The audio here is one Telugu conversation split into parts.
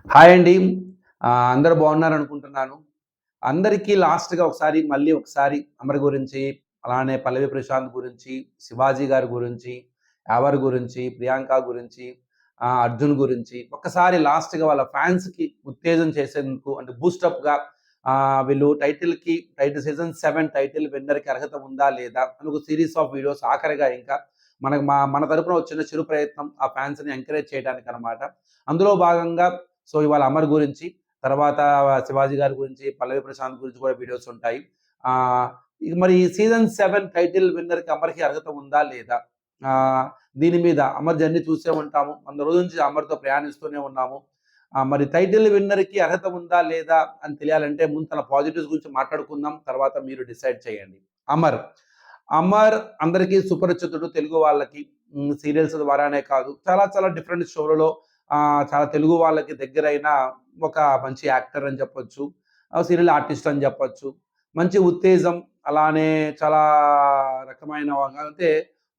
హాయ్ అండి. అందరూ బాగున్నారనుకుంటున్నాను. అందరికీ లాస్ట్‌గా మళ్ళీ ఒకసారి అమర్ గురించి, అలానే పల్లవి ప్రశాంత్ గురించి, శివాజీ గారి గురించి, యావర్ గురించి, ప్రియాంక గురించి, అర్జున్ గురించి ఒక్కసారి లాస్ట్‌గా వాళ్ళ ఫ్యాన్స్‌కి ఉత్తేజం చేసేందుకు అంటే బూస్టప్‌గా వీళ్ళు టైటిల్ సీజన్ 7 టైటిల్ విన్నర్‌కి అర్హత ఉందా? లేదా? అని ఒక సీరీస్ ఆఫ్ వీడియోస్ ఆఖరిగా ఇంకా మన తరపున ఒక చిన్న చిరు ప్రయత్నం ఆ ఫ్యాన్స్‌ని ఎంకరేజ్ చేయడానికనమాట. అందులో భాగంగా ఇవాళ అమర్ గురించి, తర్వాత శివాజీ గారి గురించి, పల్లవి ప్రశాంత్ గురించి కూడా వీడియోస్ ఉంటాయి. ఆహ్, ఇక మరి సీజన్ 7 టైటిల్ విన్నర్‌కి అమర్‌కి అర్హత ఉందా? లేదా? ఆహ్, దీని మీద అమర్ జర్నీ చూసే ఉంటాము. 100 రోజుల నుంచి అమర్‌తో ప్రయాణిస్తూనే ఉన్నాము. మరి టైటిల్ విన్నర్‌కి అర్హత ఉందా? లేదా? అని తెలియాలంటే ముందు తన పాజిటివ్స్ గురించి మాట్లాడుకుందాం. తర్వాత మీరు డిసైడ్ చేయండి. అమర్. అమర్ అందరికీ సుపరిచితుడు తెలుగు వాళ్ళకి. సీరియల్స్ ద్వారానే కాదు, చాలా చాలా డిఫరెంట్ షోలలో చాలా తెలుగు వాళ్ళకి దగ్గరైన ఒక మంచి యాక్టర్ అని చెప్పొచ్చు. సీరియల్ ఆర్టిస్ట్ అని చెప్పొచ్చు. మంచి ఉత్తేజం, అలానే చాలా రకమైన అంటే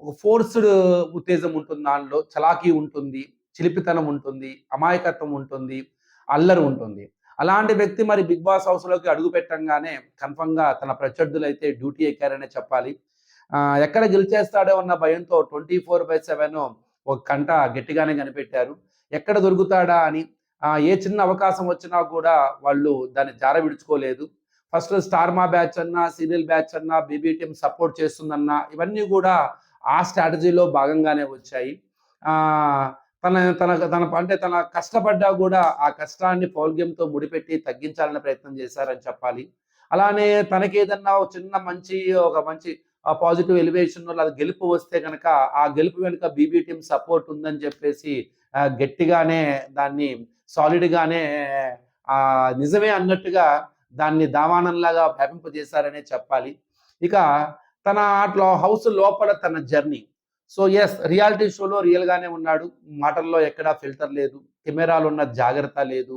ఒక ఫోర్స్‌డ్ ఉత్తేజం ఉంటుంది దానిలో. చలాకీ ఉంటుంది, చిలిపితనం ఉంటుంది, అమాయకత్వం ఉంటుంది, అల్లరి ఉంటుంది. అలాంటి వ్యక్తి మరి 'బిగ్ బాస్' హౌస్‌లోకి అడుగు పెట్టంగానే కన్ఫర్మ్‌గా తన ప్రత్యర్థులైతే డ్యూటీ ఎక్కారనే చెప్పాలి. ఎక్కడ గెలిచేస్తాడో అన్న భయంతో 24/7 ఒక కంట గట్టిగానే కనిపెట్టారు. ఎక్కడ దొరుకుతాడా అని ఏ చిన్న అవకాశం వచ్చినా కూడా వాళ్ళు దాన్ని జార విడుచుకోలేదు. ఫస్ట్ స్టార్ మా బ్యాచ్ అన్నా, సీరియల్ బ్యాచ్ అన్నా, బీబీ టీమ్ సపోర్ట్ చేస్తుందన్నా ఇవన్నీ కూడా ఆ స్ట్రాటజీలో భాగంగానే వచ్చాయి. ఆహ్, తన తన తన అంటే తన కష్టపడ్డా కూడా ఆ కష్టాన్ని పౌల్ గేమ్‌తో ముడిపెట్టి తగ్గించాలనే ప్రయత్నం చేశారని చెప్పాలి. అలానే తనకేదన్నా ఒక మంచి పాజిటివ్ ఎలివేషన్ లేదా గెలుపు వస్తే గనక ఆ గెలుపు వెనుక బీబీ టీమ్ సపోర్ట్ ఉందని చెప్పేసి గట్టిగానే దాన్ని సాలిడ్‌గానే నిజమే అన్నట్టుగా దాన్ని దావానంలాగా వ్యాపింపజేశారనే చెప్పాలి. ఇక తన హౌస్ లోపల తన జర్నీ. యెస్, రియాలిటీ షోలో రియల్‌గానే ఉన్నాడు. మాటల్లో ఎక్కడా ఫిల్టర్ లేదు. కెమెరాలున్న జాగ్రత్త లేదు.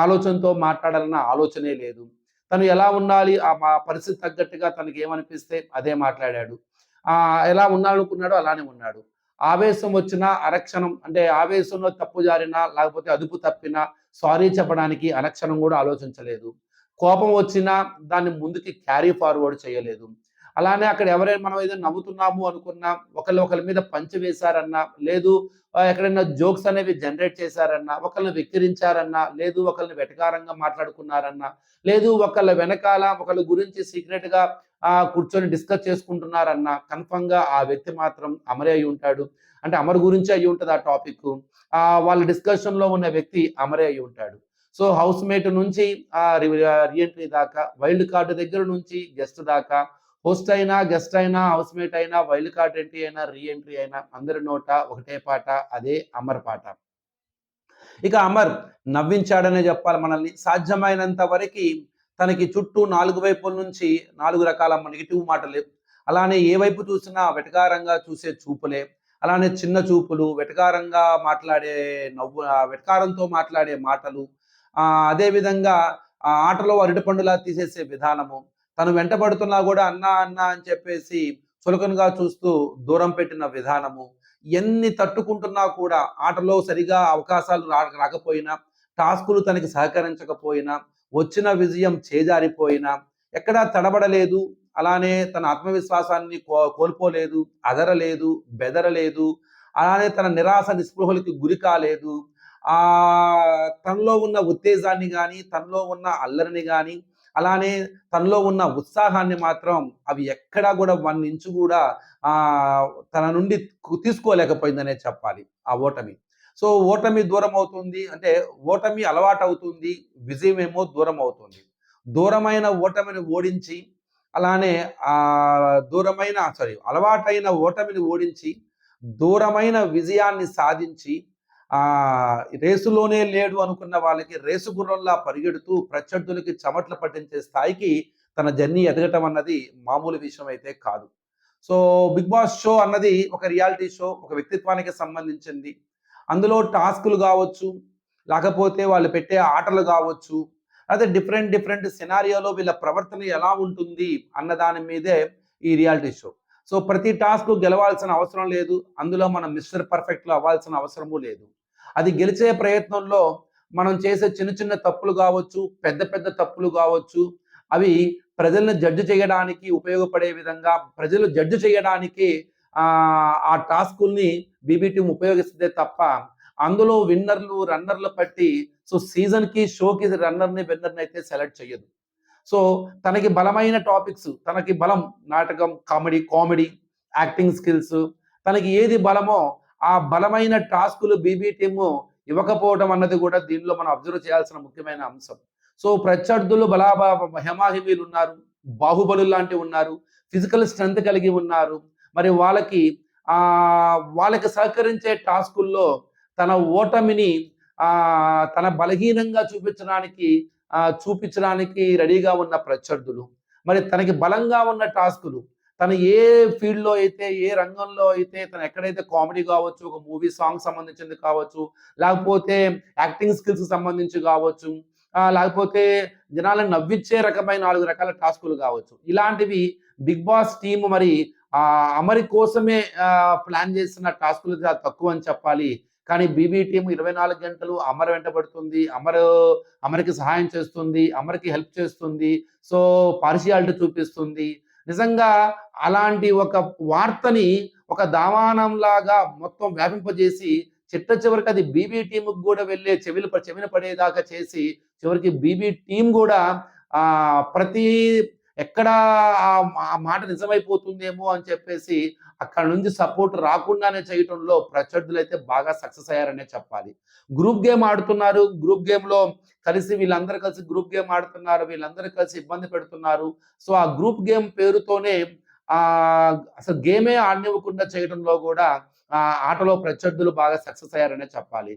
ఆలోచనతో మాట్లాడాలన్న ఆలోచనే లేదు. తను ఎలా ఉండాలి, మా పరిస్థితి తగ్గట్టుగా తనకేమనిపిస్తే అదే మాట్లాడాడు. ఎలా ఉండాలనుకున్నాడో అలానే ఉన్నాడు. ఆవేశం వచ్చినా అరక్షణం అంటే ఆవేశంలో తప్పు జారినా, లేకపోతే అదుపు తప్పినా సారీ చెప్పడానికి అరక్షణం గూడా ఆలోచించలేదు. కోపం వచ్చినా దాన్ని ముందుకి క్యారీ ఫార్వర్డ్ చేయలేదు. అలానే అక్కడ ఎవరైనా మనం ఏదో నవ్వుతున్నాము అనుకున్నా, ఒకళ్ళ మీద పంచ్ వేశారన్నా, లేదు ఎక్కడైనా జోక్స్ అనేవి జనరేట్ చేశారన్నా, ఒకళ్ళని వెక్కిరించారన్నా, లేదు ఒకళ్ళని వెటకారంగా మాట్లాడుకున్నారన్నా, లేదు ఒకళ్ళ వెనకాల ఒకళ్ళ గురించి సీక్రెట్‌గా కూర్చొని డిస్కస్ చేసుకుంటున్నారన్నా, కన్ఫర్మ్‌గా ఆ వ్యక్తి మాత్రం అమరే అయ్యుంటాడు. అంటే అమర్ గురించే అయ్యుంటది ఆ టాపిక్కు. వాళ్ళ డిస్కషన్‌లో ఉన్న వ్యక్తి అమరే అయ్యుంటాడు. హౌస్‌మేట్ నుంచి రీ ఎంట్రీ దాకా, వైల్డ్ కార్డ్ దగ్గర నుంచి గెస్ట్ దాకా, హోస్ట్ అయినా, గెస్ట్ అయినా, హౌస్‌మేట్ అయినా, వైల్డ్ కార్డ్ ఎంట్రీ అయినా, రీ ఎంట్రీ అయినా అందరి నోట ఒకటే పాట, అదే అమర్ పాట. ఇక అమర్ నవ్వించాడనే చెప్పాలి మనల్ని. సాధ్యమైనంత వరకి తనకి చుట్టూ 4 వైపుల నుంచి 4 రకాల నెగెటివ్ మాటలే. అలానే ఏ వైపు చూసినా వెటకారంగా చూసే చూపులే. అలానే చిన్న చూపులు, వెటకారంగా మాట్లాడే వెటకారంతో మాట్లాడే మాటలు. అదే విధంగా ఆటలో అరటిపండులా తీసేసే విధానము. తను వెంటబడుతున్నా గూడా అన్నా, అన్నా అని చెప్పేసి చులకనగా చూస్తూ దూరం పెట్టిన విధానము. ఎన్ని తట్టుకుంటున్నా కూడా ఆటలో సరిగా అవకాశాలు రాకపోయినా, టాస్కులు తనకి సహకరించకపోయినా, వచ్చిన విజయం చేజారిపోయినా, ఎక్కడా తడబడలేదు. అలానే తన ఆత్మవిశ్వాసాన్ని కోల్పోలేదు, అదరలేదు, బెదరలేదు. అలానే తన నిరాశ నిస్పృహలకి గురి కాలేదు. తనలో ఉన్న ఉత్తేజాన్ని గాని, తనలో ఉన్న అల్లరిని గాని, అలానే తనలో ఉన్న ఉత్సాహాన్ని మాత్రం అవి ఎక్కడా గూడా 1 ఇంచు గూడా తన నుండి తీసుకోలేకపోయిందనే చెప్పాలి ఆ ఓటమి. ఓటమి దూరమవుతుంది అంటే ఓటమి అలవాటవుతుంది. విజయమేమో దూరమవుతుంది. దూరమైన ఓటమిని ఓడించి అలానే అలవాటైన ఓటమిని ఓడించి, దూరమైన విజయాన్ని సాధించి రేసులోనే లేడు అనుకున్న వాళ్ళకి రేసు గుర్రంలా పరిగెడుతూ ప్రత్యర్థులకి చెమటలు పట్టించే స్థాయికి తన జర్నీ ఎదగటం అన్నది మామూలు విషయం అయితే కాదు. సో, 'బిగ్ బాస్' షో అన్నది ఒక రియాలిటీ షో. ఒక వ్యక్తిత్వానికి సంబంధించింది. అందులో టాస్కులు గావచ్చు, లేకపోతే వాళ్ళు పెట్టే ఆటలు గావచ్చు, అదే డిఫరెంట్ డిఫరెంట్ సినారియోలో వీళ్ళ ప్రవర్తన ఎలా ఉంటుంది అన్న దాని మీదే ఈ రియాలిటీ షో. ప్రతి టాస్క్ గెలవాల్సిన అవసరం లేదు. అందులో మనం మిస్టర్ పర్ఫెక్ట్‌లో అవ్వాల్సిన అవసరము లేదు. అది గెలిచే ప్రయత్నంలో మనం చేసే చిన్న చిన్న తప్పులు కావచ్చు, పెద్ద పెద్ద తప్పులు కావచ్చు, అవి ప్రజలను జడ్జ్ చేయడానికి ఉపయోగపడే విధంగా, ప్రజలు జడ్జ్ చేయడానికి ఆ టాస్కుల్ని బీబీ టీమ్ ఉపయోగిస్తే తప్ప, అందులో విన్నర్లు, రన్నర్లు పట్టి సో సీజన్‌కి, షోకి రన్నర్‌ని, విన్నర్‌ని అయితే సెలెక్ట్ చేయదు. సో తనకి బలమైన టాపిక్స్, తనకి బలం నాటకం, కామెడీ, యాక్టింగ్ స్కిల్స్, తనకి ఏది బలమో ఆ బలమైన టాస్కులు బీబీ టీము ఇవ్వకపోవడం అన్నది కూడా దీనిలో మనం అబ్జర్వ్ చేయాల్సిన ముఖ్యమైన అంశం. సో ప్రత్యర్థులు హెమాహిమీలు ఉన్నారు, బాహుబలులు లాంటివి ఉన్నారు, ఫిజికల్ స్ట్రెంత్ కలిగి ఉన్నారు. మరి వాళ్ళకి సహకరించే టాస్కుల్లో తన ఓటమిని తన బలహీనంగా చూపించడానికి రెడీగా ఉన్న ప్రత్యర్థులు, మరి తనకి బలంగా ఉన్న టాస్కులు, తను ఏ ఫీల్డ్‌లో అయితే, ఏ రంగంలో అయితే, తను ఎక్కడైతే కామెడీ కావచ్చు, ఒక మూవీ సాంగ్ సంబంధించింది కావచ్చు, లేకపోతే యాక్టింగ్ స్కిల్స్‌కి సంబంధించి కావచ్చు, లేకపోతే జనాలను నవ్విచ్చే రకమైన 4 రకాల టాస్కులు కావచ్చు. ఇలాంటివి బిగ్ బాస్ టీమ్ మరి అమరి కోసమే ప్లాన్ చేసిన టాస్కులు చాలా తక్కువని చెప్పాలి. కానీ బీబీ టీమ్ 24 గంటలు అమర్ వెంటబడుతుంది. అమర్‌కి సహాయం చేస్తుంది. అమర్‌కి హెల్ప్ చేస్తుంది. సో పార్షియాలిటీ చూపిస్తుంది. నిజంగా అలాంటి ఒక వార్తని ఒక దావానంలాగా మొత్తం వ్యాపింపజేసి చిట్ట చివరికి అది బీబీ టీమ్‌కి గూడా వెళ్ళే చెవిన పడేదాకా చేసి చివరికి బీబీ టీమ్ గూడా ప్రతి ఎక్కడ ఆ మాట నిజమైపోతుందేమో అని చెప్పేసి అక్కడ నుంచి సపోర్ట్ రాకుండానే చేయటంలో ప్రత్యర్థులైతే బాగా సక్సెస్ అయ్యారనే చెప్పాలి. గ్రూప్ గేమ్ ఆడుతున్నారు. గ్రూప్ గేమ్‌లో వీళ్ళందరూ కలిసి గ్రూప్ గేమ్ ఆడుతున్నారు. వీళ్ళందరూ కలిసి ఇబ్బంది పెడుతున్నారు. సో ఆ గ్రూప్ గేమ్ పేరుతోనే అసలు గేమే ఆడనివ్వకుండా చేయడంలో గూడా ఆటలో ప్రత్యర్థులు బాగా సక్సెస్ అయ్యారనే చెప్పాలి.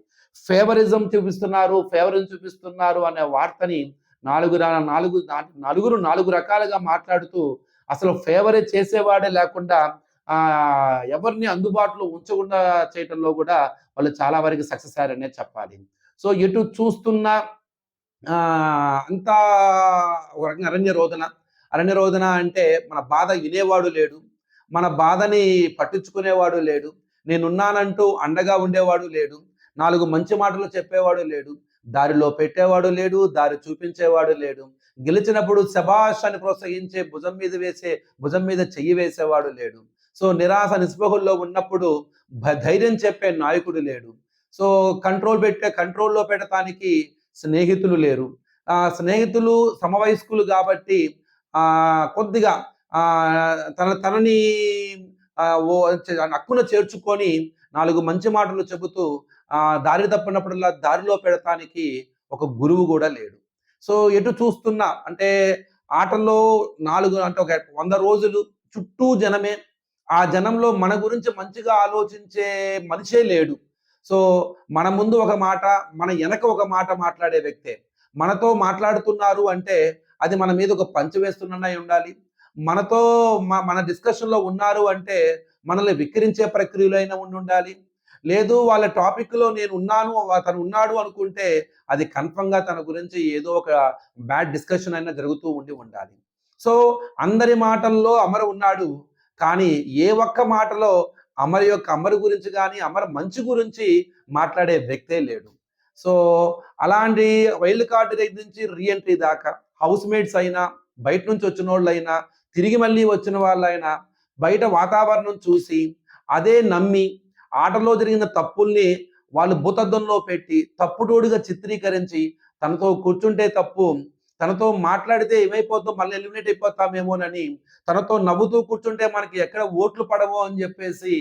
ఫేవరిజం చూపిస్తున్నారు అనే వార్తని నలుగురు 4 రకాలుగా మాట్లాడుతూ అసలు ఫేవరే చేసేవాడే లేకుండా ఎవరిని అందుబాటులో ఉంచకుండా చేయటంలో కూడా వాళ్ళు చాలా వరకు సక్సెస్ అయ్యారనే చెప్పాలి. సో ఎటు చూస్తున్నా అంతా ఒక రకంగా అరణ్య రోదన అంటే మన బాధ వినేవాడు లేడు. మన బాధని పట్టించుకునేవాడు లేడు. నేనున్నానంటూ అండగా ఉండేవాడు లేడు. 4 మంచి మాటలు చెప్పేవాడు లేడు. దారిలో పెట్టేవాడు లేడు. దారి చూపించేవాడు లేడు. గెలిచినప్పుడు శభాష్ అని ప్రోత్సహించే భుజం మీద చెయ్యి వేసేవాడు లేడు. సో నిరాశ నిస్పృహల్లో ఉన్నప్పుడు ధైర్యం చెప్పే నాయకుడు లేడు. సో కంట్రోల్లో పెట్టడానికి స్నేహితులు లేరు. స్నేహితులు సమవయస్కులు కాబట్టి కొద్దిగా తనని హక్కున చేర్చుకొని 4 మంచి మాటలు చెబుతూ దారి తప్పినప్పుడల్లా దారిలో పెడతానికి ఒక గురువు కూడా లేడు. సో ఎటు చూస్తున్నా అంటే ఆటల్లో 4 అంటే ఒక 100 రోజులు చుట్టూ జనమే. ఆ జనంలో మన గురించి మంచిగా ఆలోచించే మనిషే లేడు. సో మన ముందు ఒక మాట, మన వెనక ఒక మాట మాట్లాడే వ్యక్తే. మనతో మాట్లాడుతున్నారు అంటే అది మన మీద ఒక పంచ్ వేస్తున్నై ఉండాలి. మనతో మన డిస్కషన్‌లో ఉన్నారు అంటే మనల్ని విక్రించే ప్రక్రియలో అయినా ఉండాలి. లేదు వాళ్ళ టాపిక్‌లో తను ఉన్నాడు అనుకుంటే అది కన్ఫర్మ్‌గా తన గురించి ఏదో ఒక బ్యాడ్ డిస్కషన్ అయినా జరుగుతూ ఉండాలి. సో అందరి మాటల్లో అమర్ ఉన్నాడు. కానీ ఏ ఒక్క మాటలో అమర్ గురించి గాని, అమర్ మంచి గురించి మాట్లాడే వ్యక్తే లేడు. సో అలాంటి వైల్డ్ కార్డ్ దగ్గర నుంచి రీ ఎంట్రీ దాకా హౌస్ మేట్స్ అయినా, బయట నుంచి వచ్చినోళ్ళైనా, తిరిగి మళ్ళీ వచ్చిన వాళ్ళైనా, బయట వాతావరణం చూసి అదే నమ్మి ఆటలో జరిగిన తప్పుల్ని వాళ్ళు భూతద్దంలో పెట్టి తప్పుడోడుగా చిత్రీకరించి తనతో కూర్చుంటే తప్పు, తనతో మాట్లాడితే ఏమైపోద్దో మళ్ళీ ఎలిమినేట్ అయిపోతామేమోనని, తనతో నవ్వుతూ కూర్చుంటే మనకి ఎక్కడ ఓట్లు పడవో అని చెప్పేసి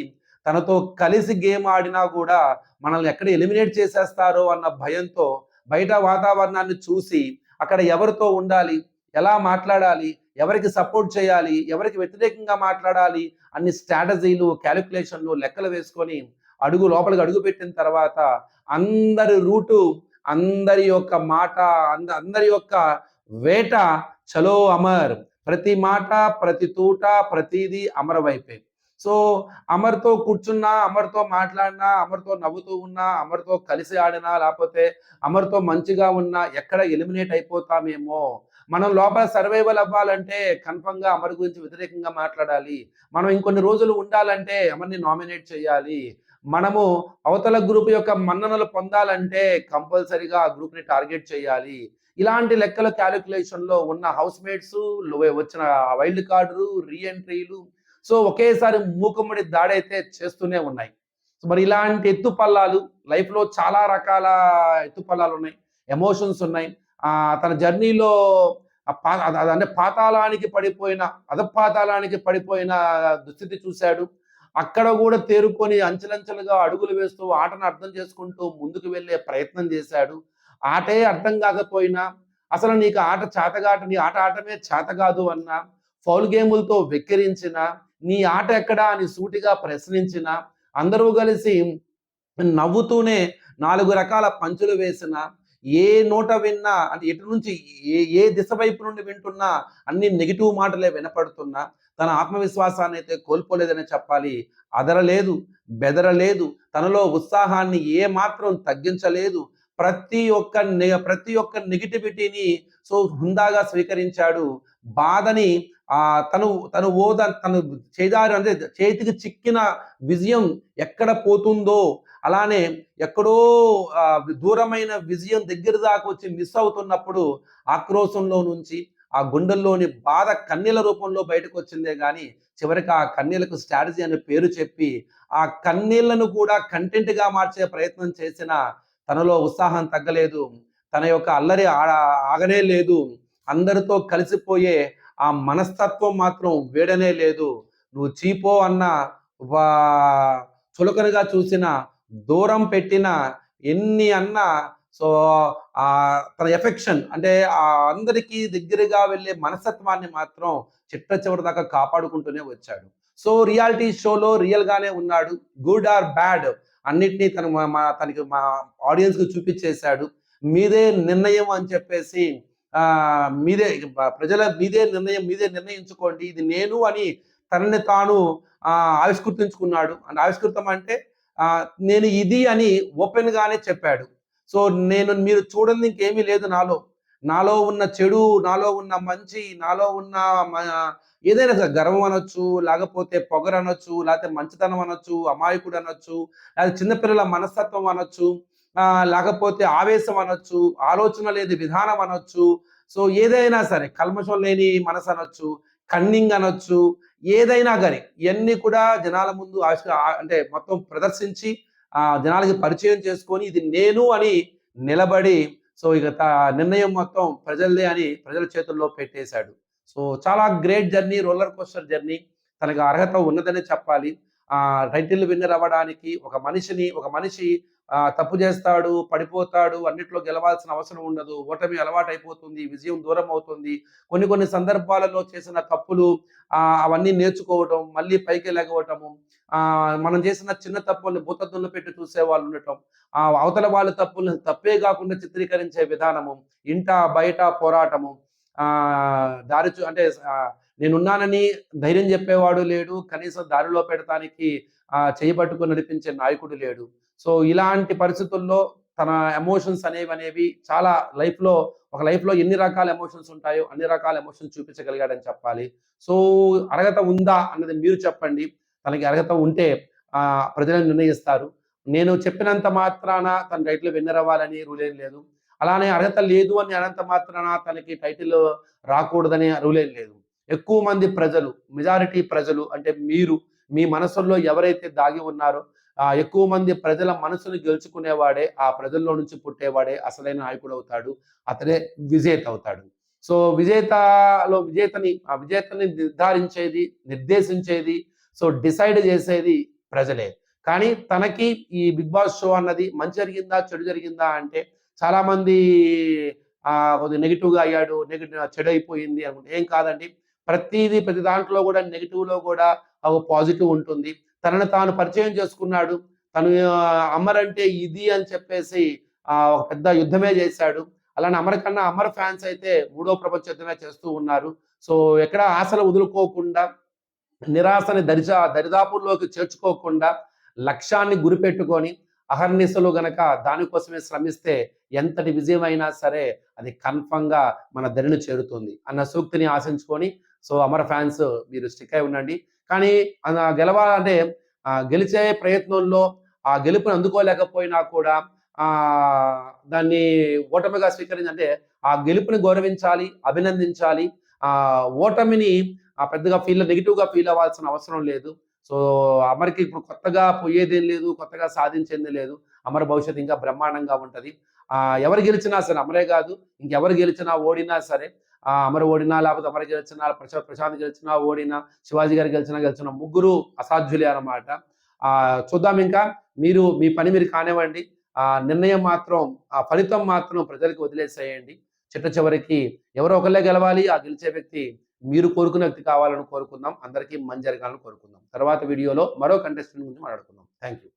తనతో కలిసి గేమ్ ఆడినా కూడా మనల్ని ఎక్కడ ఎలిమినేట్ చేసేస్తారో అన్న భయంతో బయట వాతావరణాన్ని చూసి అక్కడ ఎవరితో ఉండాలి, ఎలా మాట్లాడాలి, ఎవరికి సపోర్ట్ చేయాలి, ఎవరికి వ్యతిరేకంగా మాట్లాడాలి అన్ని స్ట్రాటజీలు, క్యాలిక్యులేషన్లు, లెక్కలు వేసుకొని లోపలికి అడుగు పెట్టిన తర్వాత అందరి రూటు, అందరి యొక్క మాట, అందరి యొక్క వేట చలో అమర్. ప్రతి మాట, ప్రతి తూట, ప్రతిదీ అమర్ వైపే. సో అమర్తో కూర్చున్నా, అమర్తో మాట్లాడినా, అమర్తో నవ్వుతూ ఉన్నా, అమర్తో కలిసి ఆడినా, లేకపోతే అమర్తో మంచిగా ఉన్నా ఎక్కడ ఎలిమినేట్ అయిపోతామేమో. మనం లోపల సర్వైవల్ అవ్వాలంటే కన్ఫర్మ్‌గా అమర్ గురించి వ్యతిరేకంగా మాట్లాడాలి. మనం ఇంకొన్ని రోజులు ఉండాలంటే అమర్‌ని నామినేట్ చేయాలి. మనము అవతల గ్రూప్ యొక్క మన్ననలు పొందాలంటే కంపల్సరీగా ఆ గ్రూప్‌ని టార్గెట్ చేయాలి. ఇలాంటి లెక్కల క్యాలిక్యులేషన్‌లో ఉన్న హౌస్‌మేట్సు, వచ్చిన వైల్డ్ కార్డులు, రీ ఎంట్రీలు సో, ఒకేసారి మూకుమ్మడి దాడైతే చేస్తూనే ఉన్నాయి. సో, మరి ఇలాంటి ఎత్తుపల్లాలు లైఫ్‌లో చాలా రకాల ఎత్తుపల్లాలున్నాయి. ఎమోషన్స్ ఉన్నాయి. తన జర్నీలో అంటే పాతాళానికి పడిపోయిన, అధపాతాళానికి పడిపోయిన దుస్థితి చూసాడు. అక్కడ గూడా తేరుకొని అంచెలంచెలుగా అడుగులు వేస్తూ ఆటను అర్థం చేసుకుంటూ ముందుకు వెళ్ళే ప్రయత్నం చేశాడు. ఆటే అర్థం కాకపోయినా, అసలు నీకు ఆట చేతగాట నీ ఆట ఆడటమే చేత కాదు అన్నా, ఫౌల్ గేములతో వెక్కిరించినా, నీ ఆట ఎక్కడా అని సూటిగా ప్రశ్నించినా, అందరూ కలిసి నవ్వుతూనే 4 రకాల పంచులు వేసినా, ఏ నోట విన్నా అంటే ఎటు నుంచి ఏ ఏ దిశ వైపు నుండి వింటున్నా అన్ని నెగెటివ్ మాటలే వినపడుతున్నా, తన ఆత్మవిశ్వాసాన్నయితే కోల్పోలేదనే చెప్పాలి. అదరలేదు, బెదరలేదు, తనలో ఉత్సాహాన్ని ఏమాత్రం తగ్గించలేదు. ప్రతి ఒక్క నెగటివిటీని సో హుందాగా స్వీకరించాడు. బాధని తను చేజారి అంటే చేతికి చిక్కిన విజయం ఎక్కడ పోతుందో అలానే ఎక్కడో దూరమైన విజయం దగ్గర దాకా వచ్చి మిస్ అవుతున్నప్పుడు ఆక్రోశంలో నుంచి ఆ గుండెల్లోని బాధ కన్నీళ్ల రూపంలో బయటకు వచ్చిందే గాని చివరికి ఆ కన్నీళ్లకు స్ట్రాటజీ అనే పేరు చెప్పి ఆ కన్నీళ్లను కూడా కంటెంట్‌గా మార్చే ప్రయత్నం చేసిన తనలో ఉత్సాహం తగ్గలేదు. తన యొక్క అల్లరి ఆగనే లేదు. అందరితో కలిసిపోయే ఆ మనస్తత్వం మాత్రం వీడనే లేదు. నువ్వు చీపో అన్న వా చులకనగా చూసిన, దూరం పెట్టిన, ఎన్ని అన్నా సో తన ఎఫెక్షన్ అంటే అందరికీ దగ్గరగా వెళ్ళే మనస్తత్వాన్ని మాత్రం చిట్ట చివరి దాకా కాపాడుకుంటూనే వచ్చాడు. సో రియాలిటీ షోలో రియల్ గానే ఉన్నాడు. గుడ్ ఆర్ బ్యాడ్ అన్నిటినీ తను తనకి మా ఆడియన్స్‌కి చూపించేశాడు. మీదే నిర్ణయం అని చెప్పేసి మీదే ప్రజల మీదే నిర్ణయించుకోండి. ఇది నేను అని తనని తాను ఆవిష్కృతించుకున్నాడు. అంటే ఆవిష్కృతం అంటే నేను ఇది అని ఓపెన్ గానే చెప్పాడు. సో మీరు చూడనిది ఇంకేమీ లేదు నాలో. నాలో ఉన్న చెడు, నాలో ఉన్న మంచి, నాలో ఉన్న ఏదైనా సరే గర్వం అనొచ్చు, లేకపోతే పొగరనొచ్చు, లేకపోతే మంచితనం అనొచ్చు, అమాయకుడు అనొచ్చు, లేకపోతే చిన్నపిల్లల మనస్తత్వం అనొచ్చు, లేకపోతే ఆవేశం అనొచ్చు, ఆలోచన లేని విధానం అనొచ్చు. సో ఏదైనా సరే కల్మషం లేని మనసు అనొచ్చు, కన్నింగ్ అనొచ్చు, ఏదైనా గాని ఇయన్నీ కూడా జనాల ముందు అంటే మొత్తం ప్రదర్శించి జనాలకి పరిచయం చేసుకొని ఇది నేను అని నిలబడి సో ఇక నిర్ణయం మొత్తం ప్రజలదే అని ప్రజల చేతుల్లో పెట్టేశాడు. సో చాలా great journey, roller coaster journey. తనకు అర్హత ఉన్నదనే చెప్పాలి. టైటిల్ విన్నర్ అవ్వడానికి ఒక మనిషి తప్పు చేస్తాడు, పడిపోతాడు, అన్నిట్లో గెలవాల్సిన అవసరం ఉండదు. ఓటమి అలవాటైపోతుంది, విజయం దూరం అవుతుంది. కొన్ని సందర్భాలలో చేసిన తప్పులు అవన్నీ నేర్చుకోవటం, మళ్ళీ పైకి లెగవటము, మనం చేసిన చిన్న తప్పుల్ని భూతద్దంలో పెట్టి చూసే వాళ్ళు ఉండటం, అవతల వాళ్ళ తప్పుల్ని తప్పే కాకుండా చిత్రీకరించే విధానము, ఇంట బయట పోరాటము, అంటే నేనున్నానని ధైర్యం చెప్పేవాడు లేడు, కనీసం దారిలో పెడతానికి చెయ్యి పట్టుకొని నడిపించే నాయకుడు లేడు. సో ఇలాంటి పరిస్థితుల్లో తన ఎమోషన్స్ అనేవి చాలా లైఫ్‌లో ఎన్ని రకాల ఎమోషన్స్ ఉంటాయో అన్ని రకాల ఎమోషన్స్ చూపించగలిగాడని చెప్పాలి. సో అర్హత ఉందా అన్నది మీరు చెప్పండి. తనకి అర్హత ఉంటే ప్రజలే నిర్ణయిస్తారు. నేను చెప్పినంత మాత్రాన తన టైటిల్ విన్నర్ అవ్వాలని రూల్ ఏం లేదు. అలానే అర్హత లేదు అని అనంత మాత్రాన తనకి టైటిల్ రాకూడదని రూల్ ఏం లేదు. ఎక్కువ మంది ప్రజలు, మెజారిటీ ప్రజలు అంటే మీ మనసుల్లో ఎవరైతే దాగి ఉన్నారో ఎక్కువ మంది ప్రజల మనసును గెలుచుకునేవాడే, ఆ ప్రజల్లో నుంచి పుట్టేవాడే అసలైన నాయకుడు అవుతాడు. అతడే విజేత అవుతాడు. సో విజేతని నిర్ధారించేది, నిర్దేశించేది, సో డిసైడ్ చేసేది ప్రజలే. కానీ తనకి ఈ బిగ్ బాస్ షో అన్నది మంచి జరిగిందా, చెడు జరిగిందా అంటే చాలా మంది కొద్దిగా నెగెటివ్‌గా అయ్యాడు, చెడైపోయింది అనుకుంటే ఏం కాదండి. ప్రతి దాంట్లో కూడా నెగెటివ్‌లో కూడా ఒక పాజిటివ్ ఉంటుంది. తనను తాను పరిచయం చేసుకున్నాడు. తను అమర్ అంటే ఇది అని చెప్పేసి ఒక పెద్ద యుద్ధమే చేశాడు. అలానే అమర్ కన్నా అమర్ ఫ్యాన్స్ అయితే మూడో ప్రపంచ యుద్ధమే చేస్తూ ఉన్నారు. సో ఎక్కడ ఆశలు వదులుకోకుండా, నిరాశని దరిదాపుల్లోకి చేర్చుకోకుండా, లక్ష్యాన్ని గురిపెట్టుకొని అహర్నిశలు గనక దానికోసమే శ్రమిస్తే ఎంతటి విజయమైనా సరే అది కన్ఫర్మ్‌గా మన దరిని చేరుతుంది అన్న సూక్తిని ఆశించుకొని సో అమర్ ఫ్యాన్స్ మీరు స్టిక్ అయి ఉండండి. కానీ గెలవాలంటే గెలిచే ప్రయత్నంలో ఆ గెలుపుని అందుకోలేకపోయినా కూడా దాన్ని ఓటమిగా స్వీకరించంటే ఆ గెలుపుని గౌరవించాలి, అభినందించాలి. ఓటమిని పెద్దగా నెగెటివ్‌గా ఫీల్ అవ్వాల్సిన అవసరం లేదు. సో, అమర్‌కి ఇప్పుడు కొత్తగా పోయేదేం లేదు. కొత్తగా సాధించేది లేదు. అమర్ భవిష్యత్తు ఇంకా బ్రహ్మాండంగా ఉంటది. ఎవరు గెలిచినా సరే అమరే గాదు. ఇంకెవరు గెలిచినా, ఓడినా సరే అమర్ ఓడినా, లేపోతే అమర్ గెలిచినా, ప్రశాంత్ గెలిచినా, ఓడినా, శివాజీ గారు గెలిచినా ముగ్గురు అసాధ్యులే అన్నమాట. చూద్దాం ఇంకా. మీరు మీ పని మీరు కానివ్వండి. నిర్ణయం మాత్రం ఫలితం మాత్రం ప్రజలకి వదిలేసేయండి. చిట్ట చివరికి ఎవరో ఒకళ్ళే గెలవాలి. ఆ గెలిచే వ్యక్తి మీరు కోరుకున్న వ్యక్తి కావాలని కోరుకుందాం. అందరికీ మంచి జరగాలని కోరుకుందాం. తర్వాత వీడియోలో మరో కంటెస్టెంట్ గురించి మాట్లాడుకుందాం. Thank you.